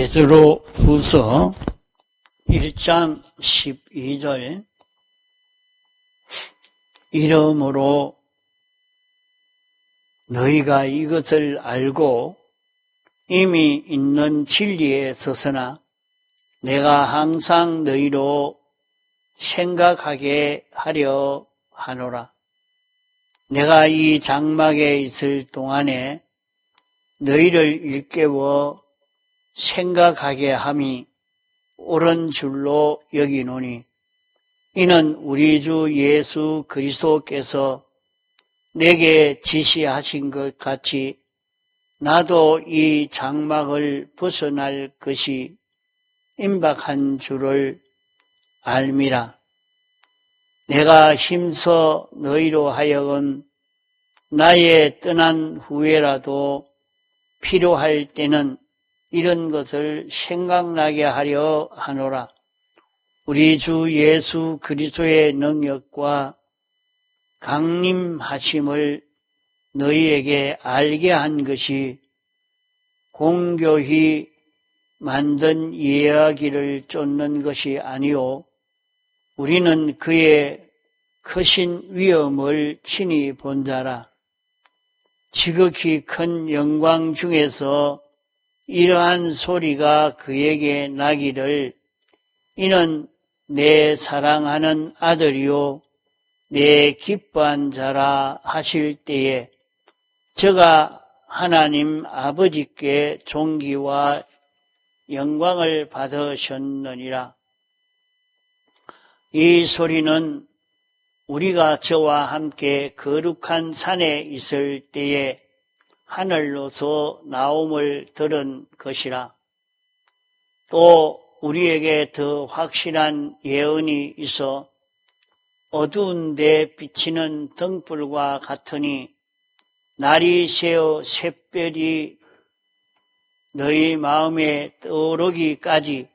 베드로 후서 1장 12절 이러므로 너희가 이것을 알고 이미 있는 진리에 서서나 내가 항상 너희로 생각하게 하려 하노라. 내가 이 장막에 있을 동안에 너희를 일깨워 생각하게 함이 옳은 줄로 여기노니 이는 우리 주 예수 그리스도께서 내게 지시하신 것 같이 나도 이 장막을 벗어날 것이 임박한 줄을 알미라. 내가 힘써 너희로 하여금 나의 떠난 후에라도 필요할 때는 이런 것을 생각나게 하려 하노라. 우리 주 예수 그리스도의 능력과 강림하심을 너희에게 알게 한 것이 공교히 만든 이야기를 쫓는 것이 아니요 우리는 그의 크신 위엄을 친히 본 자라. 지극히 큰 영광 중에서 이러한 소리가 그에게 나기를 이는 내 사랑하는 아들이요 내 기뻐한 자라 하실 때에 저가 하나님 아버지께 존귀와 영광을 받으셨느니라. 이 소리는 우리가 저와 함께 거룩한 산에 있을 때에 하늘로서 나옴을 들은 것이라. 또 우리에게 더 확실한 예언이 있어 어두운 데 비치는 등불과 같으니 날이 새어 샛별이 너희 마음에 떠오르기까지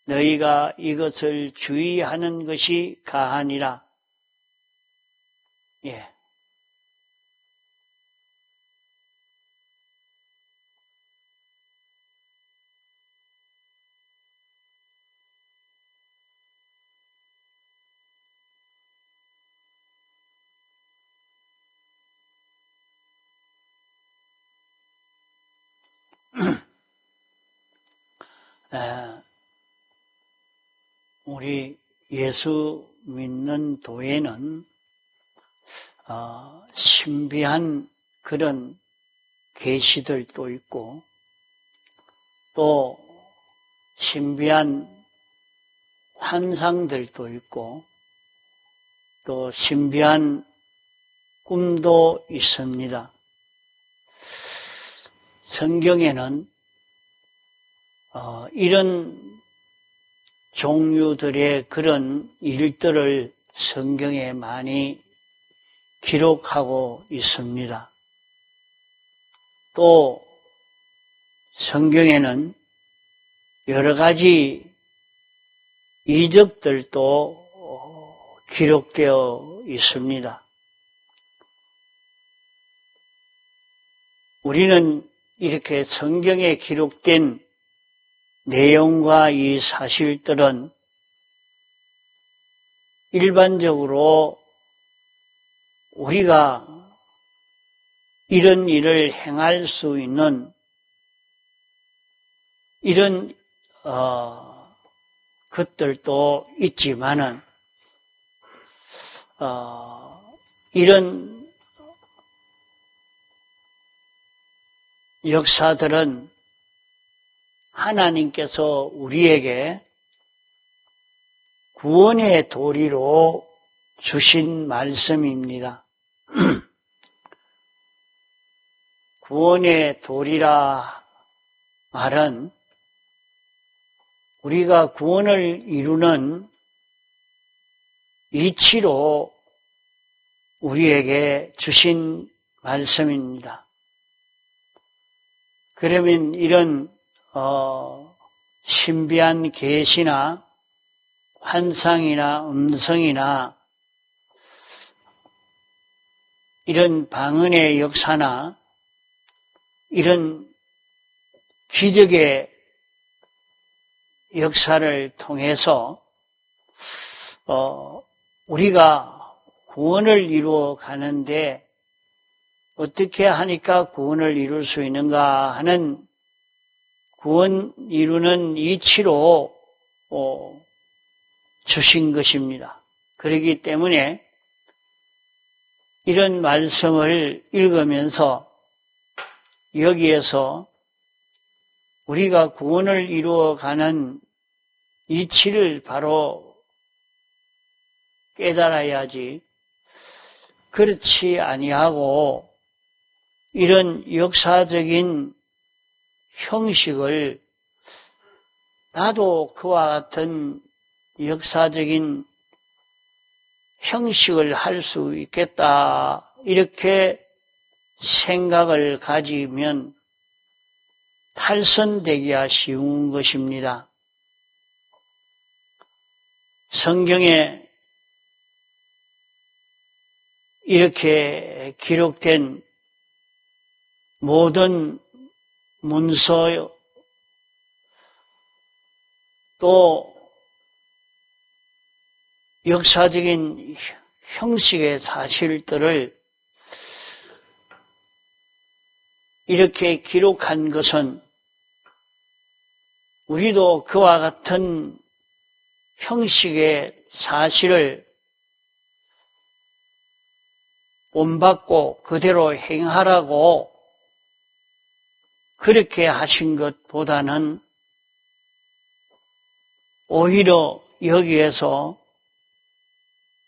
너희가 이것을 주의하는 것이 가하니라. 예. 우리 예수 믿는 도에는 신비한 그런 계시들도 있고 또 신비한 환상들도 있고 또 신비한 꿈도 있습니다. 성경에는 이런 종류들의 그런 일들을 성경에 많이 기록하고 있습니다. 또 성경에는 여러 가지 이적들도 기록되어 있습니다. 우리는 이렇게 성경에 기록된 내용과 이 사실들은 일반적으로 우리가 이런 일을 행할 수 있는 이런 것들도 있지만은 이런 역사들은 하나님께서 우리에게 구원의 도리로 주신 말씀입니다. 구원의 도리라 말은 우리가 구원을 이루는 이치로 우리에게 주신 말씀입니다. 그러면 이런 신비한 계시나 환상이나 음성이나 이런 방언의 역사나 이런 기적의 역사를 통해서 우리가 구원을 이루어 가는데 어떻게 하니까 구원을 이룰 수 있는가 하는 구원 이루는 이치로 주신 것입니다. 그렇기 때문에 이런 말씀을 읽으면서 여기에서 우리가 구원을 이루어가는 이치를 바로 깨달아야지, 그렇지 아니하고 이런 역사적인 형식을 나도 그와 같은 역사적인 형식을 할 수 있겠다 이렇게 생각을 가지면 탈선되기가 쉬운 것입니다. 성경에 이렇게 기록된 모든 문서 또 역사적인 형식의 사실들을 이렇게 기록한 것은 우리도 그와 같은 형식의 사실을 본받고 그대로 행하라고 그렇게 하신 것보다는 오히려 여기에서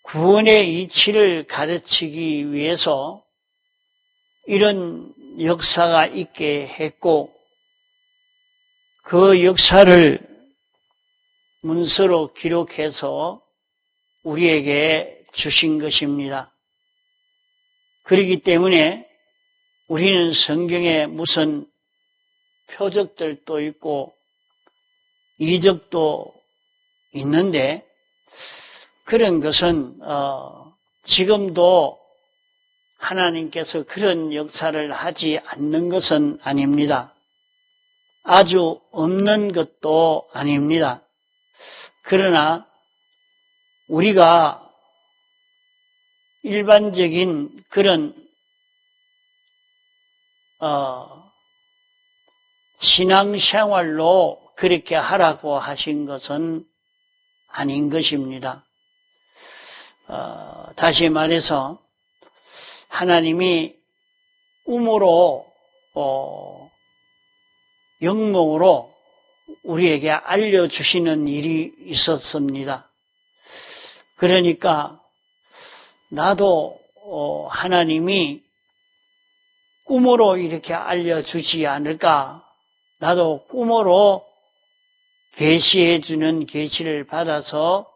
구원의 이치를 가르치기 위해서 이런 역사가 있게 했고 그 역사를 문서로 기록해서 우리에게 주신 것입니다. 그렇기 때문에 우리는 성경에 무슨 표적들도 있고 이적도 있는데 그런 것은 지금도 하나님께서 그런 역사를 하지 않는 것은 아닙니다. 아주 없는 것도 아닙니다. 그러나 우리가 일반적인 그런 신앙생활로 그렇게 하라고 하신 것은 아닌 것입니다. 다시 말해서 하나님이 꿈으로 영몽으로 우리에게 알려주시는 일이 있었습니다. 그러니까 나도 하나님이 꿈으로 이렇게 알려주지 않을까, 나도 꿈으로 계시해 주는 계시를 받아서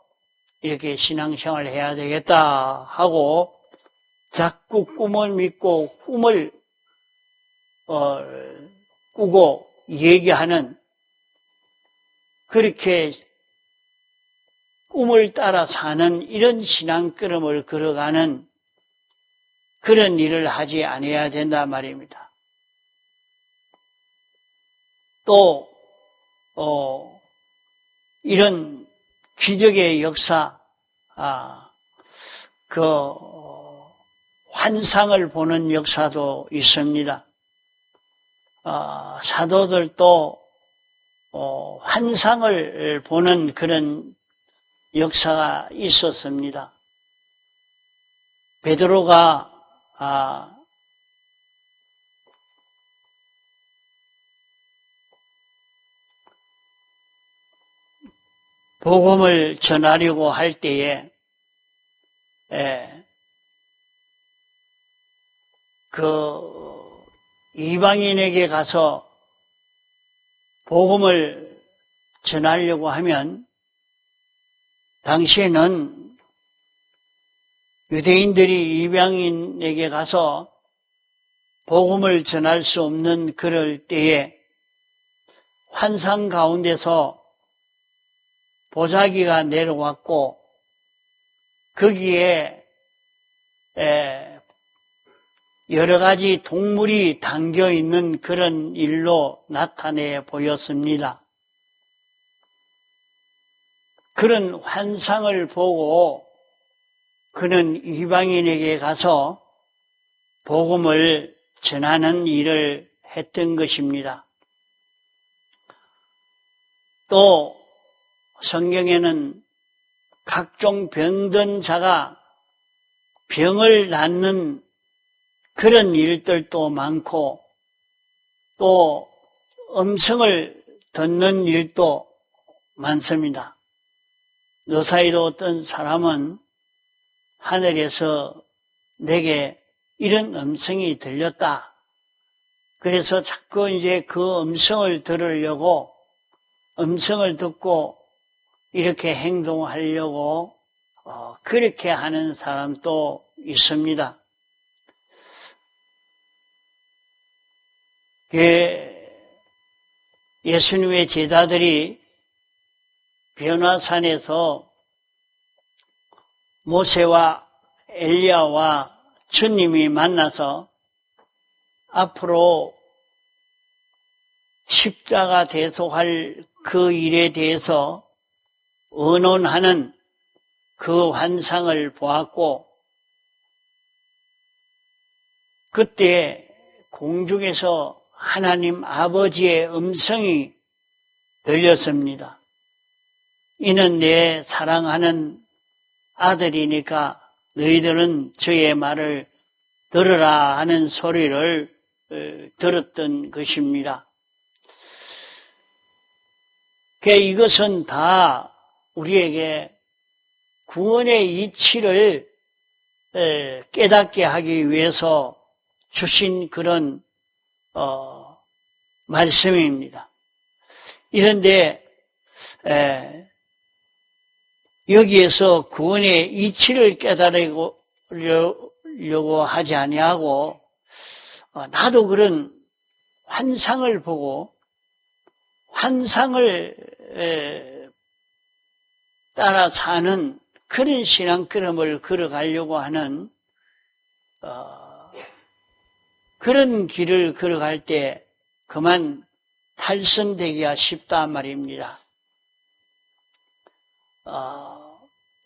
이렇게 신앙생활을 해야 되겠다 하고 자꾸 꿈을 믿고 꿈을 꾸고 얘기하는, 그렇게 꿈을 따라 사는 이런 신앙걸음을 걸어가는 그런 일을 하지 않아야 된다 말입니다. 또 이런 기적의 역사, 환상을 보는 역사도 있습니다. 사도들도 환상을 보는 그런 역사가 있었습니다. 베드로가 복음을 전하려고 할 때에 그 이방인에게 가서 복음을 전하려고 하면 당시에는 유대인들이 이방인에게 가서 복음을 전할 수 없는 그럴 때에 환상 가운데서 보자기가 내려왔고 거기에 여러 가지 동물이 담겨 있는 그런 일로 나타내 보였습니다. 그런 환상을 보고 그는 이방인에게 가서 복음을 전하는 일을 했던 것입니다. 또 성경에는 각종 병든 자가 병을 낫는 그런 일들도 많고 또 음성을 듣는 일도 많습니다. 노사이도 어떤 사람은 하늘에서 내게 이런 음성이 들렸다. 그래서 자꾸 이제 그 음성을 들으려고 음성을 듣고 이렇게 행동하려고 그렇게 하는 사람도 있습니다. 예수님의 제자들이 변화산에서 모세와 엘리야와 주님이 만나서 앞으로 십자가 대속할 그 일에 대해서 의논하는 그 환상을 보았고, 그때 공중에서 하나님 아버지의 음성이 들렸습니다. 이는 내 사랑하는 아들이니까 너희들은 저의 말을 들으라 하는 소리를 들었던 것입니다. 이것은 다 우리에게 구원의 이치를 깨닫게 하기 위해서 주신 그런 말씀입니다. 이런데 여기에서 구원의 이치를 깨달으려고 하지 아니하고 나도 그런 환상을 보고 환상을 따라 사는 그런 신앙걸음을 걸어가려고 하는 그런 길을 걸어갈 때 그만 탈선되기가 쉽다 말입니다.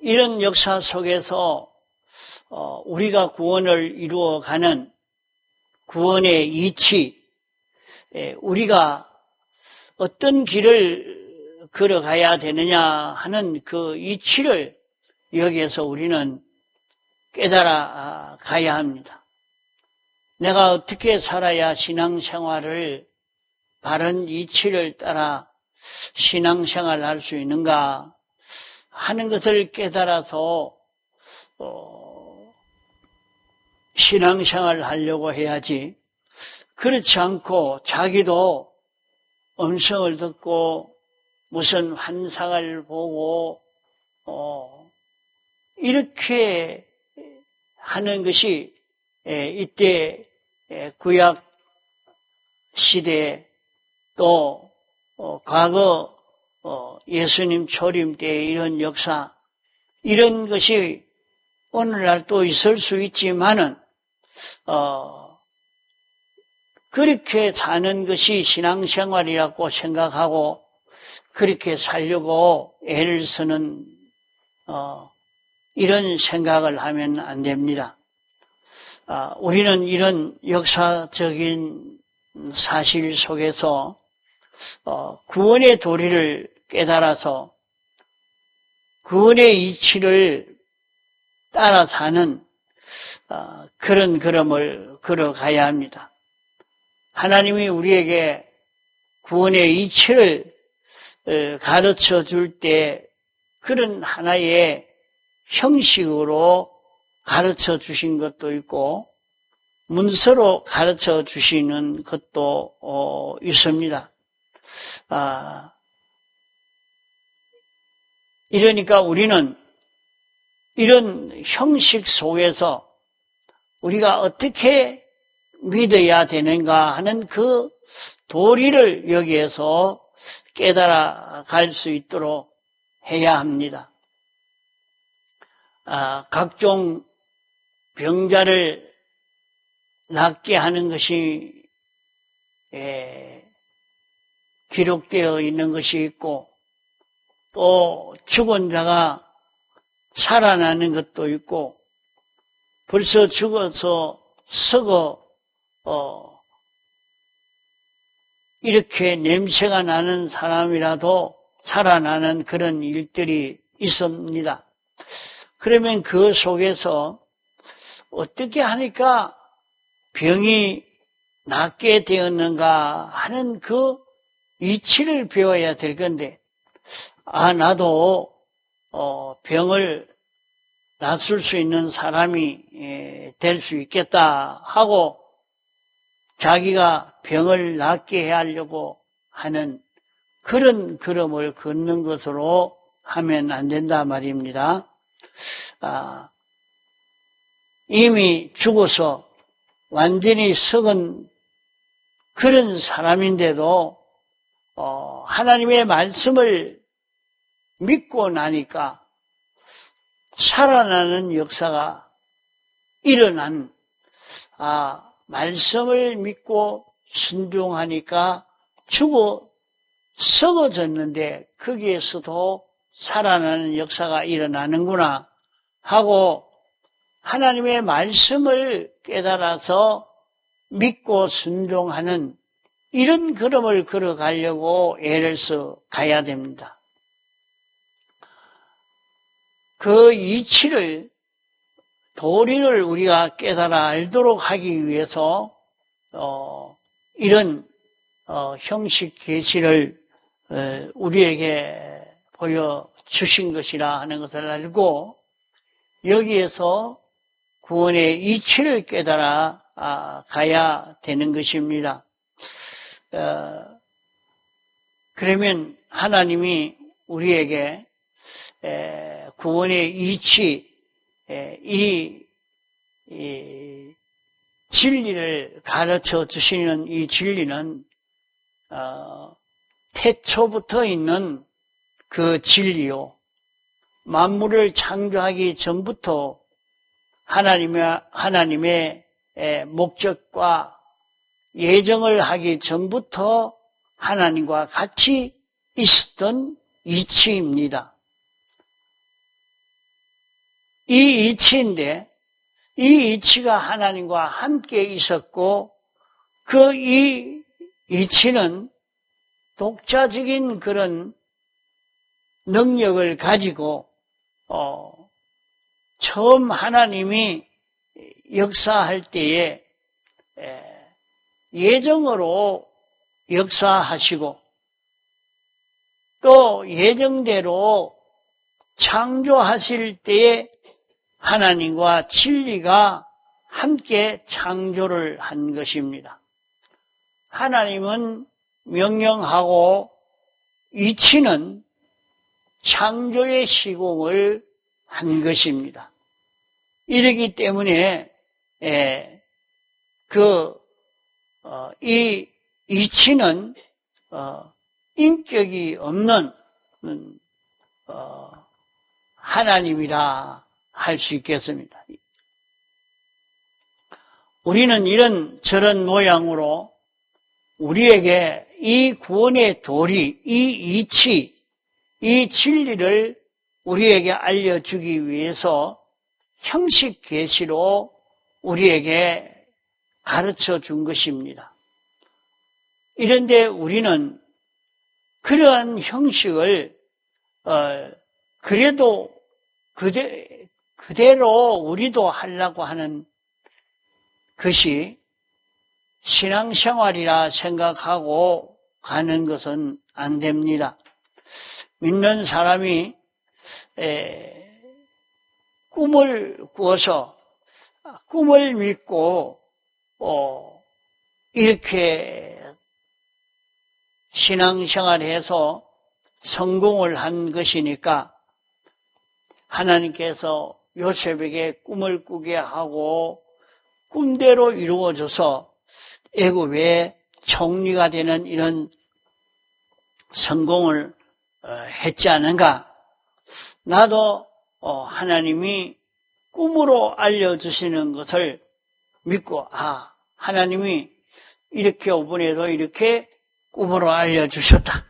이런 역사 속에서 우리가 구원을 이루어가는 구원의 이치, 우리가 어떤 길을 걸어가야 되느냐 하는 그 이치를 여기에서 우리는 깨달아 가야 합니다. 내가 어떻게 살아야 신앙생활을 바른 이치를 따라 신앙생활을 할 수 있는가 하는 것을 깨달아서 신앙생활을 하려고 해야지, 그렇지 않고 자기도 음성을 듣고 무슨 환상을 보고 이렇게 하는 것이 이때 구약 시대 또 과거 예수님 초림 때 이런 역사, 이런 것이 오늘날 또 있을 수 있지만은 그렇게 사는 것이 신앙생활이라고 생각하고 그렇게 살려고 애를 쓰는 이런 생각을 하면 안 됩니다. 우리는 이런 역사적인 사실 속에서 구원의 도리를 깨달아서 구원의 이치를 따라 사는 그런 걸음을 걸어가야 합니다. 하나님이 우리에게 구원의 이치를 가르쳐 줄 때 그런 하나의 형식으로 가르쳐 주신 것도 있고 문서로 가르쳐 주시는 것도 있습니다. 이러니까 우리는 이런 형식 속에서 우리가 어떻게 믿어야 되는가 하는 그 도리를 여기에서 깨달아 갈 수 있도록 해야 합니다. 각종 병자를 낫게 하는 것이 기록되어 있는 것이 있고 또 죽은 자가 살아나는 것도 있고, 벌써 죽어서 썩어 이렇게 냄새가 나는 사람이라도 살아나는 그런 일들이 있습니다. 그러면 그 속에서 어떻게 하니까 병이 낫게 되었는가 하는 그 이치를 배워야 될 건데, 나도 병을 낫을 수 있는 사람이 될 수 있겠다 하고 자기가 병을 낫게 하려고 하는 그런 걸음을 걷는 것으로 하면 안 된다 말입니다. 이미 죽어서 완전히 썩은 그런 사람인데도 하나님의 말씀을 믿고 나니까 살아나는 역사가 일어난, 말씀을 믿고 순종하니까 죽어 썩어졌는데 거기에서도 살아나는 역사가 일어나는구나 하고 하나님의 말씀을 깨달아서 믿고 순종하는 이런 걸음을 걸어가려고 애를 써 가야 됩니다. 그 이치를, 도리를 우리가 깨달아 알도록 하기 위해서 이런 형식 계시를 우리에게 보여주신 것이라 하는 것을 알고 여기에서 구원의 이치를 깨달아 가야 되는 것입니다. 그러면 하나님이 우리에게 구원의 이치, 이 진리를 가르쳐 주시는 이 진리는 태초부터 있는 그 진리요, 만물을 창조하기 전부터 하나님의 목적과 예정을 하기 전부터 하나님과 같이 있었던 이치입니다. 이 이치인데 이 이치가 하나님과 함께 있었고 그 이 이치는 독자적인 그런 능력을 가지고 처음 하나님이 역사할 때에 예정으로 역사하시고 또 예정대로 창조하실 때에 하나님과 진리가 함께 창조를 한 것입니다. 하나님은 명령하고 이치는 창조의 시공을 한 것입니다. 이러기 때문에 이 이치는 인격이 없는 하나님이라 할 수 있겠습니다. 우리는 이런 저런 모양으로 우리에게 이 구원의 도리, 이 이치, 이 진리를 우리에게 알려주기 위해서 형식 계시로 우리에게 가르쳐 준 것입니다. 이런데 우리는 그러한 형식을 그래도 그대로 우리도 하려고 하는 것이 신앙생활이라 생각하고 가는 것은 안 됩니다. 믿는 사람이 꿈을 꾸어서 꿈을 믿고 이렇게 신앙생활해서 성공을 한 것이니까 하나님께서 요셉에게 꿈을 꾸게 하고 꿈대로 이루어져서 애굽의 총리가 되는 이런 성공을 했지 않은가? 나도 하나님이 꿈으로 알려주시는 것을 믿고 하나님이 이렇게 이번에도 이렇게 꿈으로 알려주셨다.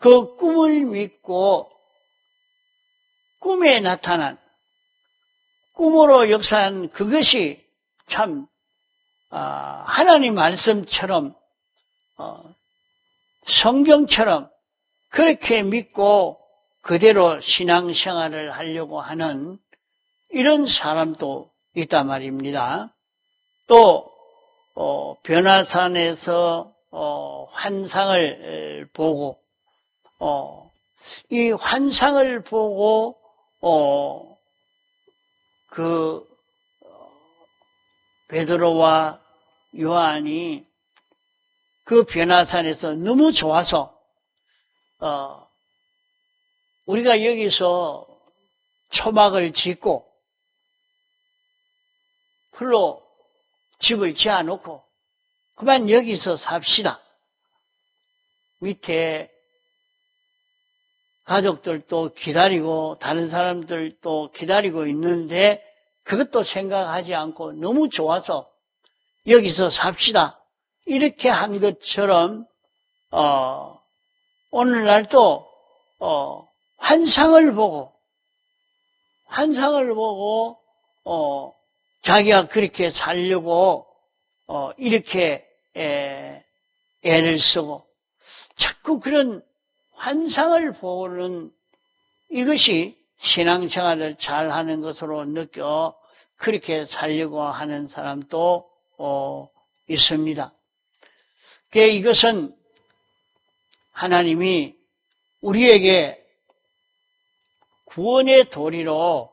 그 꿈을 믿고 꿈에 나타난 꿈으로 역사한 그것이 참 하나님 말씀처럼 성경처럼 그렇게 믿고 그대로 신앙생활을 하려고 하는 이런 사람도 있단 말입니다. 또 변화산에서 환상을 보고 이 환상을 보고 베드로와 요한이 그 변화산에서 너무 좋아서 우리가 여기서 초막을 짓고 홀로 집을 지어놓고 그만 여기서 삽시다. 밑에 가족들도 기다리고 다른 사람들도 기다리고 있는데 그것도 생각하지 않고 너무 좋아서 여기서 삽시다. 이렇게 한 것처럼 오늘날도 환상을 보고 자기가 그렇게 살려고 이렇게 애를 쓰고 자꾸 그런 환상을 보는 이것이 신앙생활을 잘하는 것으로 느껴 그렇게 살려고 하는 사람도 있습니다. 이것은 하나님이 우리에게 구원의 도리로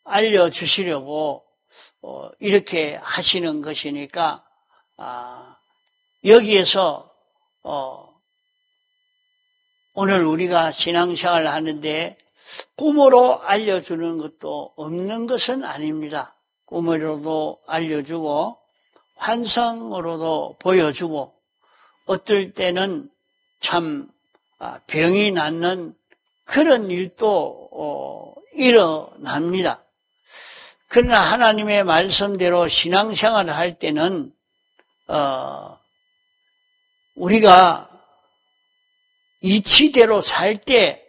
알려주시려고 이렇게 하시는 것이니까 여기에서 오늘 우리가 신앙생활을 하는데 꿈으로 알려주는 것도 없는 것은 아닙니다. 꿈으로도 알려주고 환상으로도 보여주고 어떨 때는 참 병이 낫는 그런 일도 일어납니다. 그러나 하나님의 말씀대로 신앙생활을 할 때는 우리가 이치대로 살 때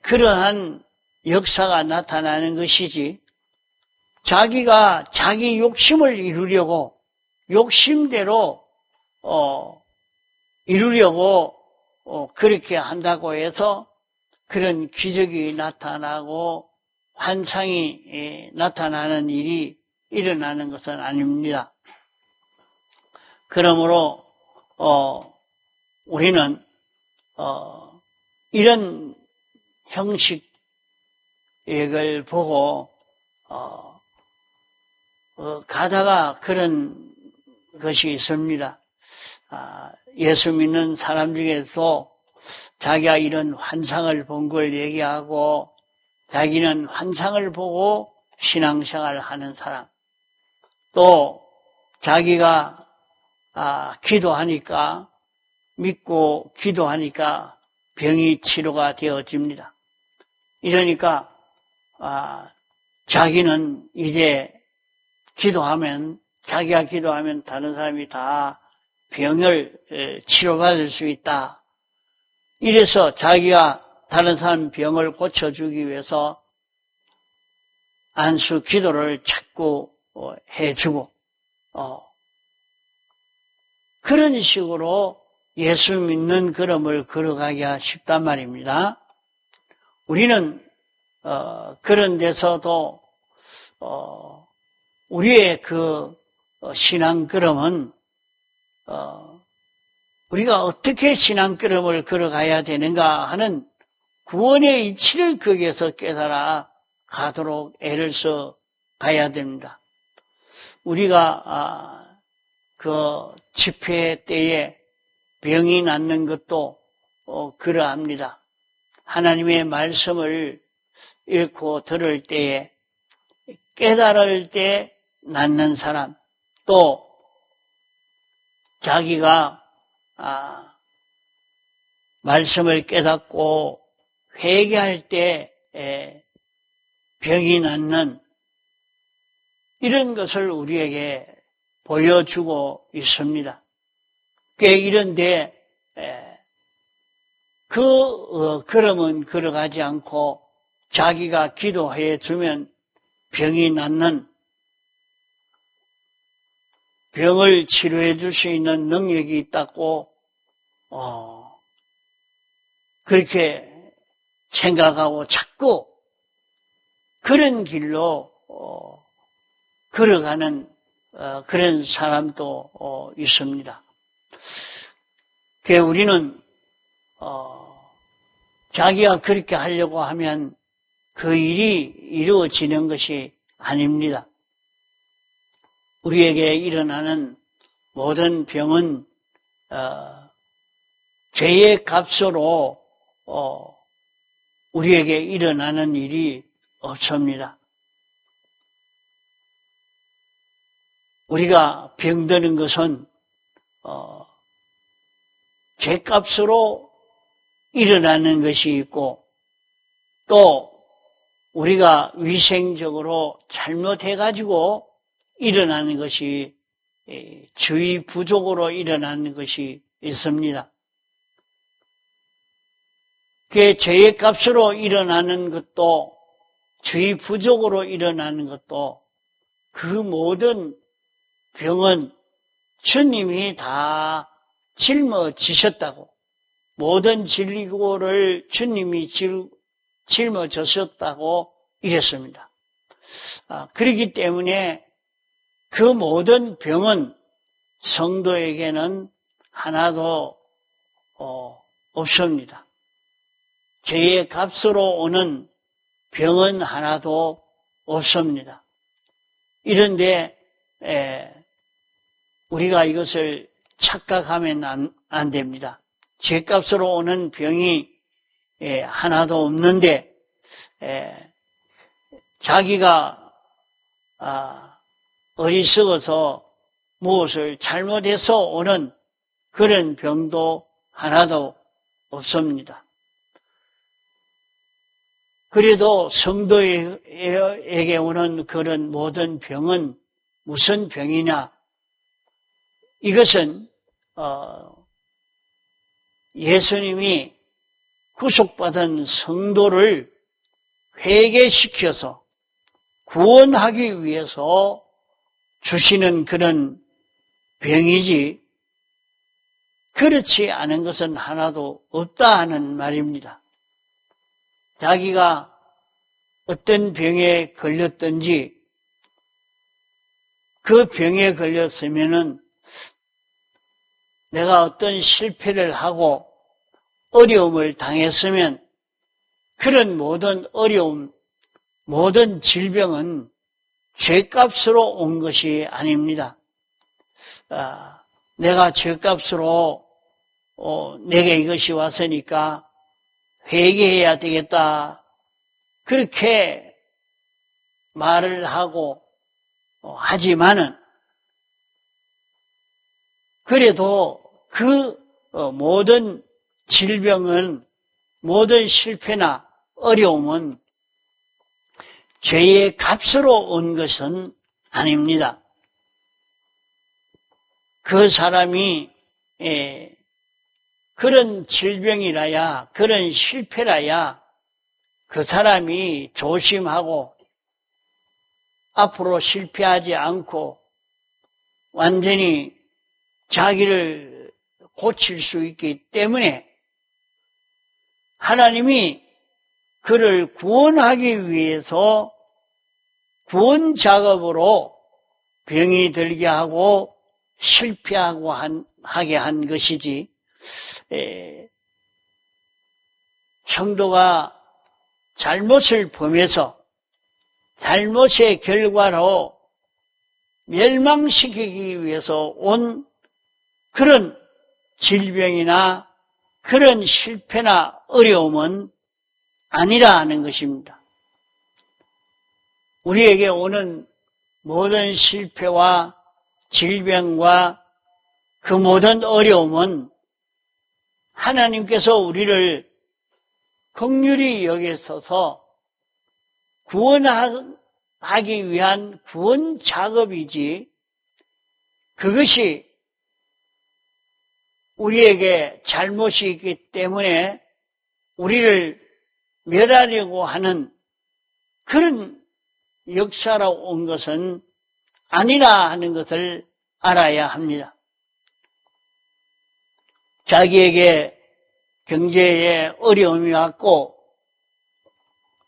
그러한 역사가 나타나는 것이지 자기가 자기 욕심을 이루려고 욕심대로 이루려고 그렇게 한다고 해서 그런 기적이 나타나고 환상이 나타나는 일이 일어나는 것은 아닙니다. 그러므로 우리는 이런 형식을 보고 가다가 그런 것이 있습니다. 예수 믿는 사람 중에서 자기가 이런 환상을 본 걸 얘기하고 자기는 환상을 보고 신앙생활을 하는 사람, 또 자기가 기도하니까 믿고 기도하니까 병이 치료가 되어집니다. 이러니까 자기는 이제 자기가 기도하면 다른 사람이 다 병을 치료받을 수 있다. 이래서 자기가 다른 사람 병을 고쳐주기 위해서 안수 기도를 자꾸 해주고 그런 식으로 예수 믿는 걸음을 걸어가기가 쉽단 말입니다. 우리는 그런 데서도 우리의 그 신앙 걸음은 우리가 어떻게 신앙 걸음을 걸어가야 되는가 하는 구원의 이치를 거기에서 깨달아 가도록 애를 써 가야 됩니다. 우리가 그 집회 때에 병이 낫는 것도 그러합니다. 하나님의 말씀을 읽고 들을 때에 깨달을 때 낫는 사람, 또 자기가 말씀을 깨닫고 회개할 때 병이 낫는 이런 것을 우리에게 보여주고 있습니다. 이런데 그러면 걸어가지 않고 자기가 기도해 주면 병이 낫는, 병을 치료해 줄 수 있는 능력이 있다고 그렇게 생각하고 자꾸 그런 길로 걸어가는 그런 사람도 있습니다. 그래서 우리는 자기가 그렇게 하려고 하면 그 일이 이루어지는 것이 아닙니다. 우리에게 일어나는 모든 병은 죄의 값으로 우리에게 일어나는 일이 없습니다. 우리가 병드는 것은 죄값으로 일어나는 것이 있고, 또 우리가 위생적으로 잘못해가지고 일어나는 것이, 주의 부족으로 일어나는 것이 있습니다. 그 죄의 값으로 일어나는 것도, 주의 부족으로 일어나는 것도, 그 모든 병은 주님이 다 짊어지셨다고, 모든 진리고를 주님이 짊어졌었다고 이랬습니다. 그렇기 때문에 그 모든 병은 성도에게는 하나도 없습니다. 죄의 값으로 오는 병은 하나도 없습니다. 이런데 우리가 이것을 착각하면 안 됩니다. 죄값으로 오는 병이 하나도 없는데 자기가 어리석어서 무엇을 잘못해서 오는 그런 병도 하나도 없습니다. 그래도 성도에게 오는 그런 모든 병은 무슨 병이냐? 이것은 예수님이 구속받은 성도를 회개시켜서 구원하기 위해서 주시는 그런 병이지, 그렇지 않은 것은 하나도 없다 하는 말입니다. 자기가 어떤 병에 걸렸든지 그 병에 걸렸으면은 내가 어떤 실패를 하고 어려움을 당했으면 그런 모든 어려움, 모든 질병은 죄값으로 온 것이 아닙니다. 내가 죄값으로 내게 이것이 왔으니까 회개해야 되겠다, 그렇게 말을 하고 하지만은 그래도 그 모든 질병은, 모든 실패나 어려움은 죄의 값으로 온 것은 아닙니다. 그 사람이 그런 질병이라야, 그런 실패라야 그 사람이 조심하고 앞으로 실패하지 않고 완전히 자기를 고칠 수 있기 때문에 하나님이 그를 구원하기 위해서 구원 작업으로 병이 들게 하고 실패하고 하게 한 것이지, 성도가 잘못을 범해서 잘못의 결과로 멸망시키기 위해서 온 그런 질병이나 그런 실패나 어려움은 아니라 하는 것입니다. 우리에게 오는 모든 실패와 질병과 그 모든 어려움은 하나님께서 우리를 긍휼히 여기셔서 구원하기 위한 구원 작업이지, 그것이 우리에게 잘못이 있기 때문에 우리를 멸하려고 하는 그런 역사로 온 것은 아니라 하는 것을 알아야 합니다. 자기에게 경제에 어려움이 왔고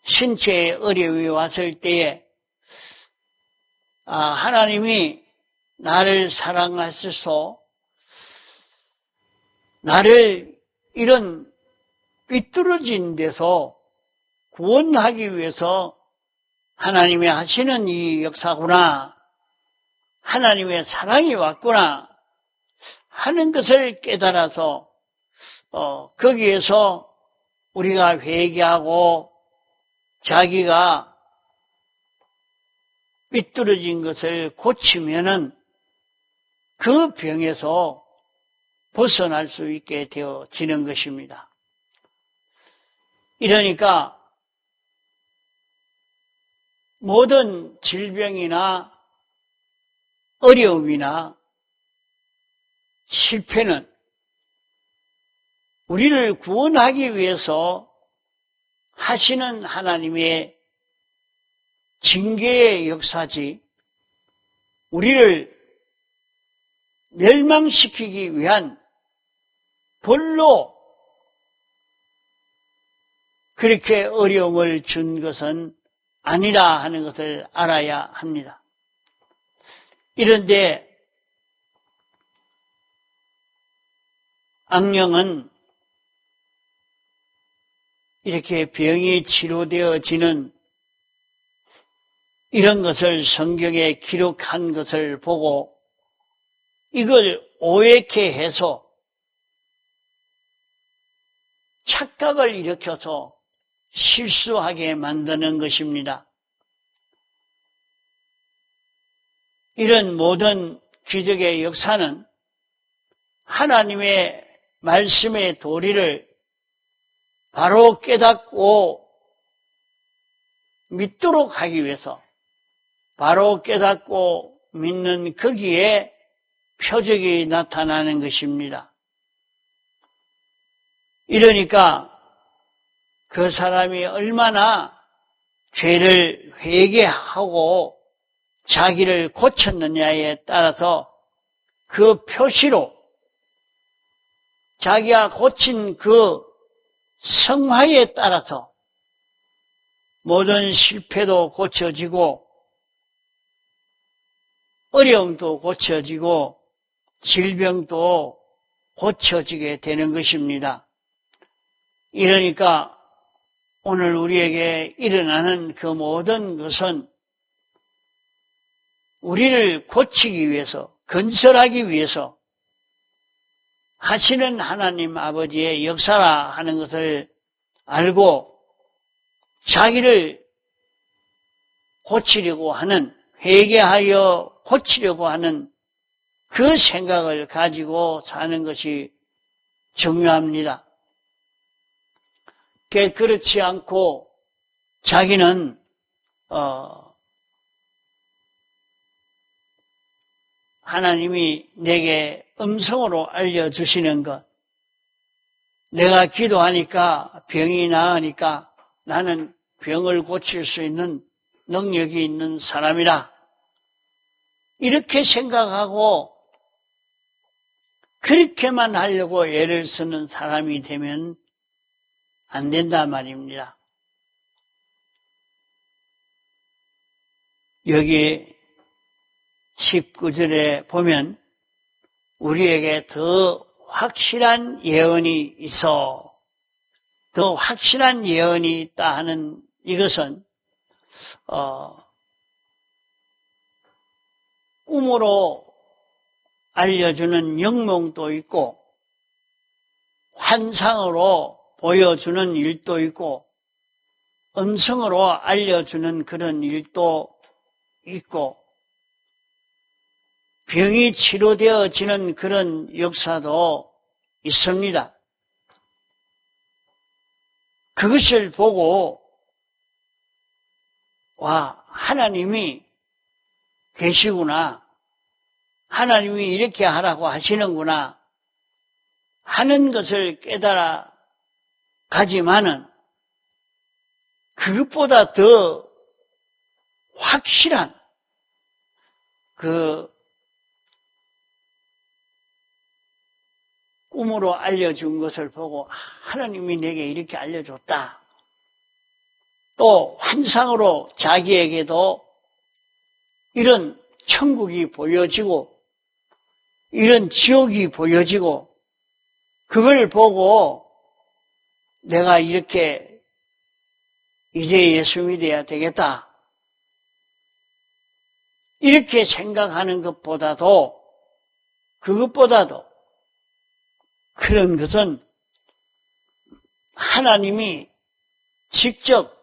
신체에 어려움이 왔을 때에 하나님이 나를 사랑하셔서 나를 이런 삐뚤어진 데서 구원하기 위해서 하나님이 하시는 이 역사구나, 하나님의 사랑이 왔구나 하는 것을 깨달아서 거기에서 우리가 회개하고 자기가 삐뚤어진 것을 고치면은 그 병에서 벗어날 수 있게 되어지는 것입니다. 이러니까 모든 질병이나 어려움이나 실패는 우리를 구원하기 위해서 하시는 하나님의 징계의 역사지 우리를 멸망시키기 위한 벌로 그렇게 어려움을 준 것은 아니라 하는 것을 알아야 합니다. 이런데 악령은 이렇게 병이 치료되어지는 이런 것을 성경에 기록한 것을 보고 이걸 오해케 해서 착각을 일으켜서 실수하게 만드는 것입니다. 이런 모든 기적의 역사는 하나님의 말씀의 도리를 바로 깨닫고 믿도록 하기 위해서 바로 깨닫고 믿는 거기에 표적이 나타나는 것입니다. 이러니까 그 사람이 얼마나 죄를 회개하고 자기를 고쳤느냐에 따라서 그 표시로 자기가 고친 그 성화에 따라서 모든 실패도 고쳐지고 어려움도 고쳐지고 질병도 고쳐지게 되는 것입니다. 이러니까 오늘 우리에게 일어나는 그 모든 것은 우리를 고치기 위해서, 건설하기 위해서 하시는 하나님 아버지의 역사라 하는 것을 알고 자기를 고치려고 하는, 회개하여 고치려고 하는 그 생각을 가지고 사는 것이 중요합니다. 그렇지 않고 자기는 하나님이 내게 음성으로 알려주시는 것, 내가 기도하니까 병이 나으니까 나는 병을 고칠 수 있는 능력이 있는 사람이라 이렇게 생각하고 그렇게만 하려고 애를 쓰는 사람이 되면 안 된단 말입니다. 여기 19절에 보면 우리에게 더 확실한 예언이 있어, 더 확실한 예언이 있다 하는 이것은 꿈으로 알려주는 영몽도 있고 환상으로 보여주는 일도 있고 음성으로 알려주는 그런 일도 있고 병이 치료되어지는 그런 역사도 있습니다. 그것을 보고 와, 하나님이 계시구나, 하나님이 이렇게 하라고 하시는구나 하는 것을 깨달아 가지만은 그것보다 더 확실한 그 꿈으로 알려준 것을 보고 하나님이 내게 이렇게 알려줬다. 또 환상으로 자기에게도 이런 천국이 보여지고 이런 지옥이 보여지고 그걸 보고 내가 이렇게 이제 예수 믿어야 되겠다. 이렇게 생각하는 것보다도 그것보다도 그런 것은 하나님이 직접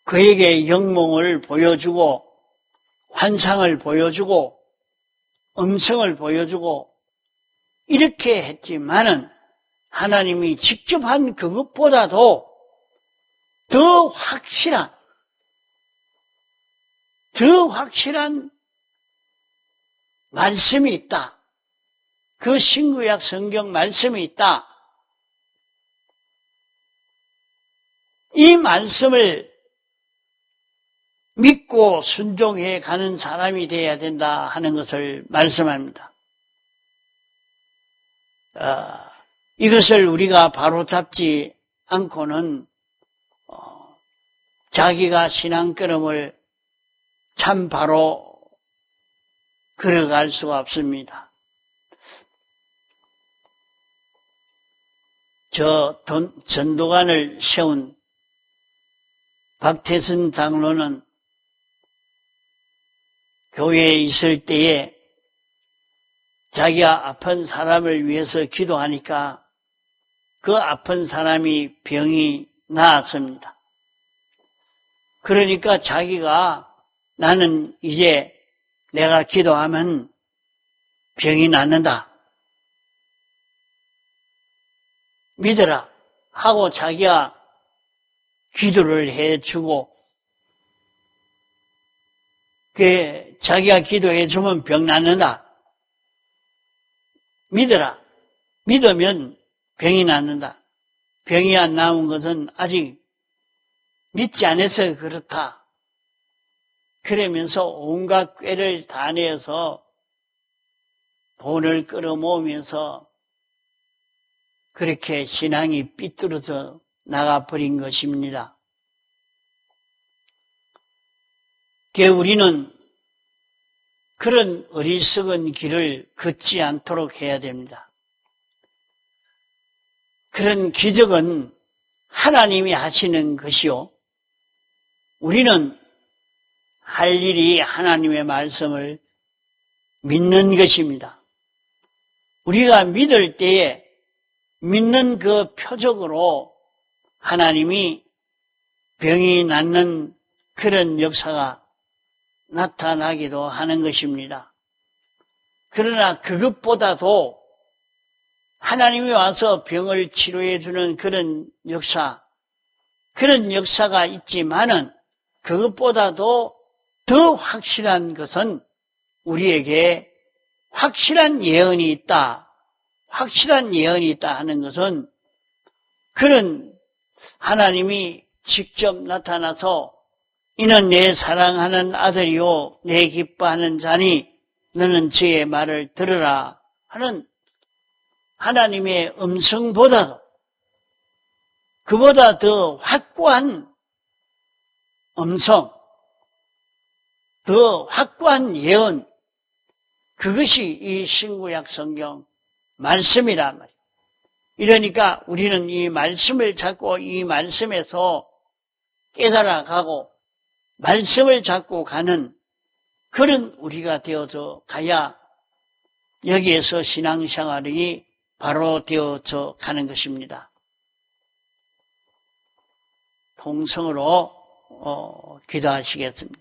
그에게 영몽을 보여주고 환상을 보여주고 음성을 보여주고 이렇게 했지만은 하나님이 직접 한 그것보다도 더 확실한 말씀이 있다. 그 신구약 성경 말씀이 있다. 이 말씀을 믿고 순종해 가는 사람이 되어야 된다 하는 것을 말씀합니다. 이것을 우리가 바로잡지 않고는 자기가 신앙걸음을 참 바로 걸어갈 수가 없습니다. 전도관을 세운 박태선 장로는 교회에 있을 때에 자기가 아픈 사람을 위해서 기도하니까 그 아픈 사람이 병이 나았습니다. 그러니까 자기가 나는 이제 내가 기도하면 병이 낫는다. 믿어라 하고 자기가 기도를 해주고 자기가 기도해주면 병 낫는다. 믿어라. 믿으면 병이 낫는다. 병이 안 나온 것은 아직 믿지 않아서 그렇다. 그러면서 온갖 꾀를 다 내어서 돈을 끌어모으면서 그렇게 신앙이 삐뚤어져 나가버린 것입니다. 우리는 그런 어리석은 길을 걷지 않도록 해야 됩니다. 그런 기적은 하나님이 하시는 것이요. 우리는 할 일이 하나님의 말씀을 믿는 것입니다. 우리가 믿을 때에 믿는 그 표적으로 하나님이 병이 낫는 그런 역사가 나타나기도 하는 것입니다. 그러나 그것보다도 하나님이 와서 병을 치료해 주는 그런 역사가 있지만은 그것보다도 더 확실한 것은 우리에게 확실한 예언이 있다 하는 것은 그런 하나님이 직접 나타나서 이는 내 사랑하는 아들이요 내 기뻐하는 자니 너는 저의 말을 들으라 하는 하나님의 음성보다도 그보다 더 확고한 음성, 더 확고한 예언, 그것이 이 신구약 성경 말씀이란 말이에요. 이러니까 우리는 이 말씀을 찾고 이 말씀에서 깨달아가고 말씀을 잡고 가는 그런 우리가 되어져 가야 여기에서 신앙생활이 바로 되어져 가는 것입니다. 통성으로 기도하시겠습니다.